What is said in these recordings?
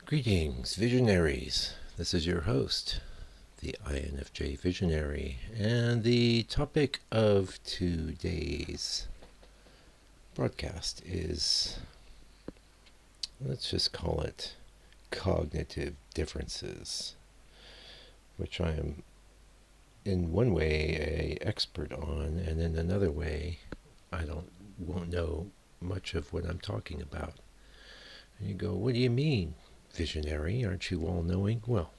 Greetings, visionaries. This is your host, the INFJ Visionary, and the topic of today's broadcast is, let's just call it cognitive differences, which I am in one way a expert on, and in another way I won't know much of what I'm talking about. And you go, what do you mean, visionary? Aren't you all-knowing? Well,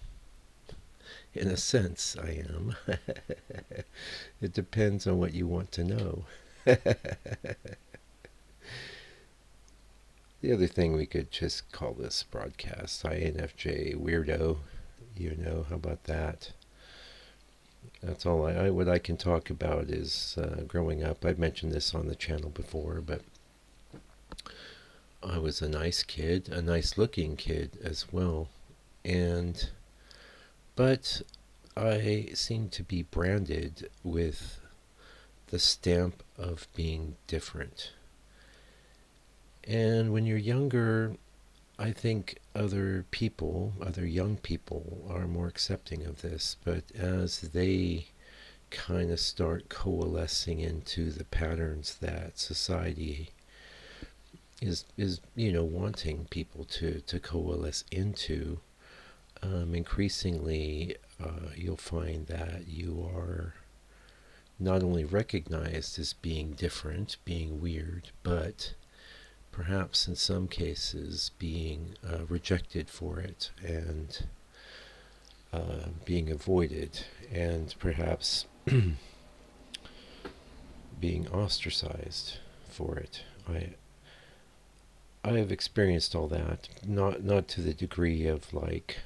in a sense, I am. It depends on what you want to know. The other thing we could just call this broadcast INFJ weirdo. How about that? That's all what I can talk about is growing up. I've mentioned this on the channel before, but I was a nice kid, a nice looking kid as well. But I seem to be branded with the stamp of being different. And when you're younger, I think other young people are more accepting of this, but as they kind of start coalescing into the patterns that society is wanting people to coalesce into, increasingly you'll find that you are not only recognized as being different, being weird, but perhaps in some cases being rejected for it and being avoided, and perhaps being ostracized for it. I have experienced all that, not to the degree of like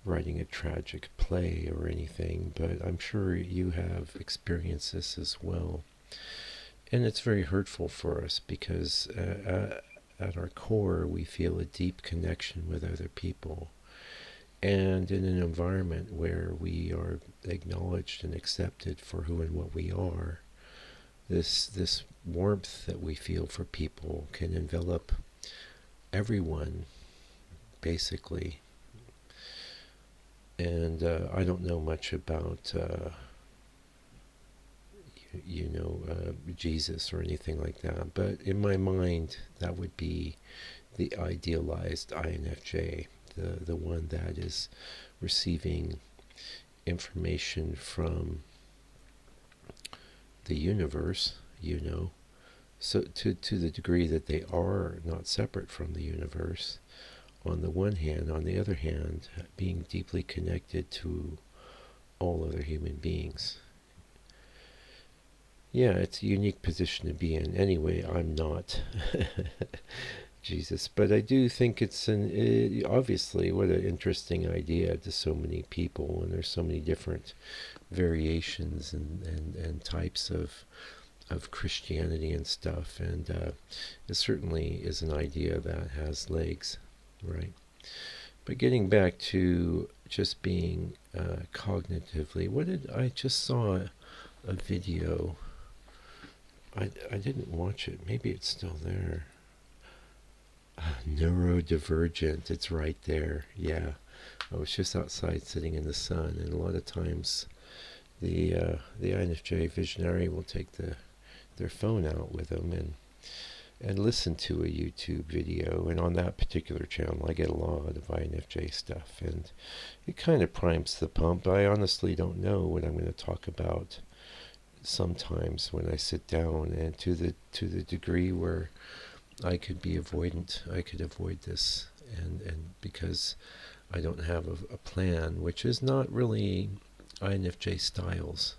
writing a tragic play or anything, but I'm sure you have experienced this as well. And it's very hurtful for us because at our core we feel a deep connection with other people. And in an environment where we are acknowledged and accepted for who and what we are, this warmth that we feel for people can envelop everyone, basically. And I don't know much about Jesus or anything like that, but in my mind that would be the idealized INFJ, the one that is receiving information from the universe, so to the degree that they are not separate from the universe, on the one hand. On the other hand, being deeply connected to all other human beings. Yeah, it's a unique position to be in. Anyway, I'm not Jesus, but I do think it's obviously what an interesting idea to so many people, and there's so many different variations and types of Christianity and stuff, and it certainly is an idea that has legs, right? But getting back to just being cognitively, I just saw a video. I didn't watch it. Maybe it's still there. Neurodivergent. It's right there. Yeah. I was just outside sitting in the sun, and a lot of times the INFJ visionary will take their phone out with them and listen to a YouTube video. And on that particular channel, I get a lot of INFJ stuff, and it kind of primes the pump. I honestly don't know what I'm going to talk about sometimes when I sit down, and to the degree where I could be avoidant, I could avoid this, and because I don't have a plan, which is not really INFJ styles.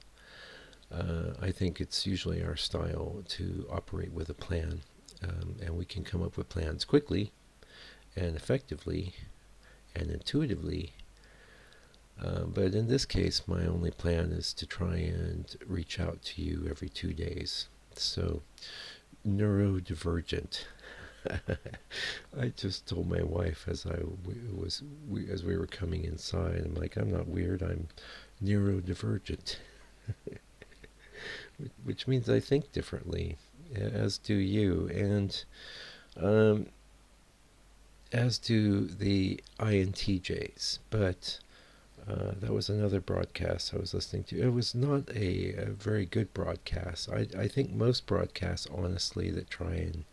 I think it's usually our style to operate with a plan, and we can come up with plans quickly and effectively and intuitively. But in this case, my only plan is to try and reach out to you every 2 days. So, neurodivergent. I just told my wife as we were coming inside, I'm like, I'm not weird, I'm neurodivergent. Which means I think differently, as do you. And as do the INTJs, but that was another broadcast I was listening to. It was not a very good broadcast. I think most broadcasts, honestly, that try and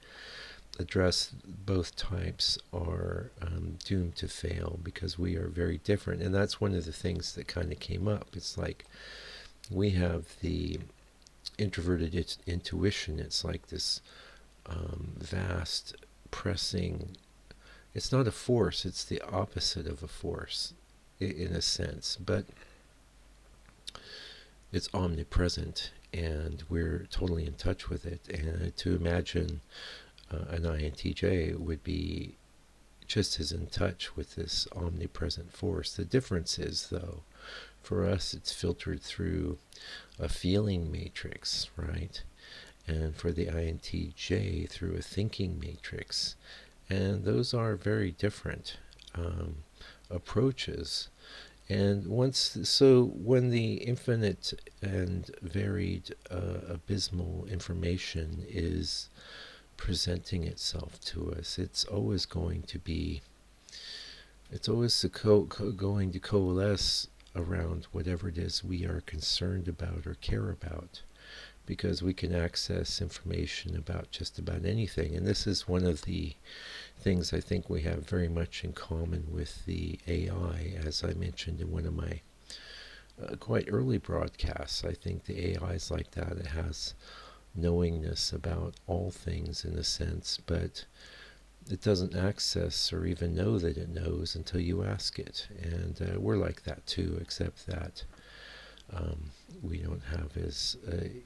address both types are doomed to fail because we are very different. And that's one of the things that kind of came up. It's like we have the introverted intuition. It's like this vast, pressing. It's not a force, it's the opposite of a force in a sense, but it's omnipresent and we're totally in touch with it. And to imagine an INTJ would be just as in touch with this omnipresent force. The difference is, though, for us it's filtered through a feeling matrix, right? And for the INTJ through a thinking matrix. And those are very different approaches. And when the infinite and varied abysmal information is presenting itself to us, it's always going to coalesce around whatever it is we are concerned about or care about, because we can access information about just about anything. And this is one of the things I think we have very much in common with the AI, as I mentioned in one of my quite early broadcasts. I think the AI is like that. It has knowingness about all things in a sense, but it doesn't access or even know that it knows until you ask it. And we're like that too, except that we don't have as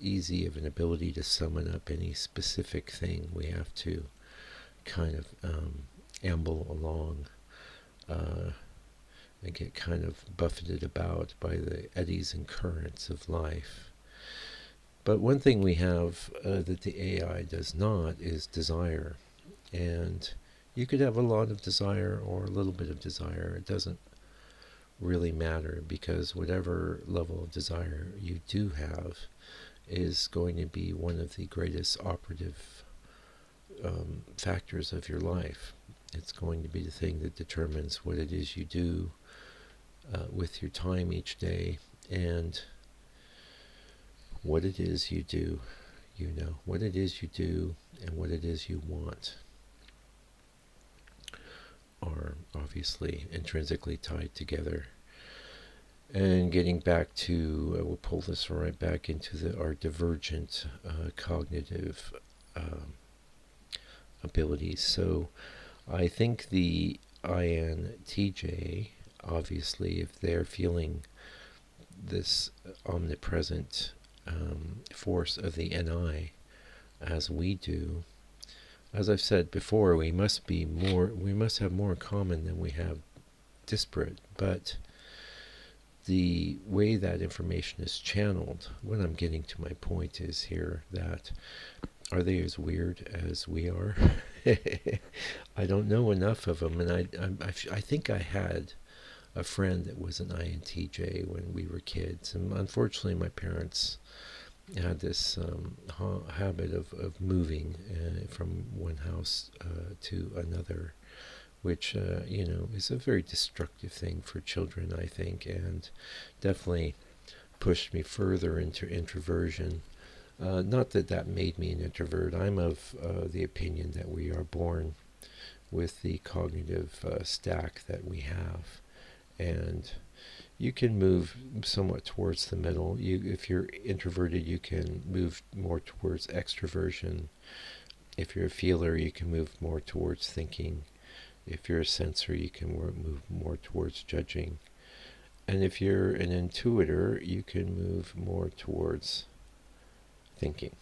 easy of an ability to summon up any specific thing. We have to kind of amble along and get kind of buffeted about by the eddies and currents of life. But one thing we have that the AI does not is desire. And you could have a lot of desire or a little bit of desire. It doesn't really matter, because whatever level of desire you do have is going to be one of the greatest operative factors of your life. It's going to be the thing that determines what it is you do with your time each day, and what it is you do, what it is you do and what it is you want are obviously intrinsically tied together. And getting back to, we'll pull this right back into our divergent cognitive abilities. So I think the INTJ, obviously, if they're feeling this omnipresent force of the NI as we do, as I've said before, we must have more in common than we have disparate. But the way that information is channeled, what I'm getting to my point is here that, are they as weird as we are? I don't know enough of them, and I think I had a friend that was an INTJ when we were kids, and unfortunately my parents had this habit of moving from one house to another, which is a very destructive thing for children, I think, and definitely pushed me further into introversion. Not that made me an introvert. I'm of the opinion that we are born with the cognitive stack that we have, and you can move somewhat towards the middle. If you're introverted, you can move more towards extroversion. If you're a feeler, you can move more towards thinking. If you're a sensor, you can move more towards judging. And if you're an intuitor, you can move more towards thinking.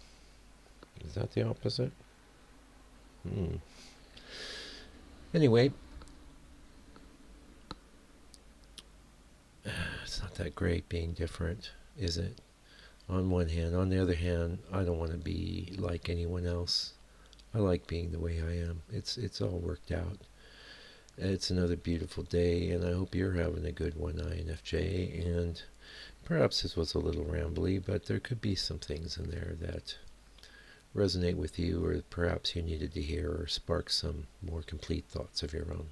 Is that the opposite? Anyway, it's not that great being different, is it? On one hand. On the other hand, I don't want to be like anyone else. I like being the way I am. It's all worked out. It's another beautiful day, and I hope you're having a good one, INFJ. And perhaps this was a little rambly, but there could be some things in there that resonate with you, or perhaps you needed to hear, or spark some more complete thoughts of your own.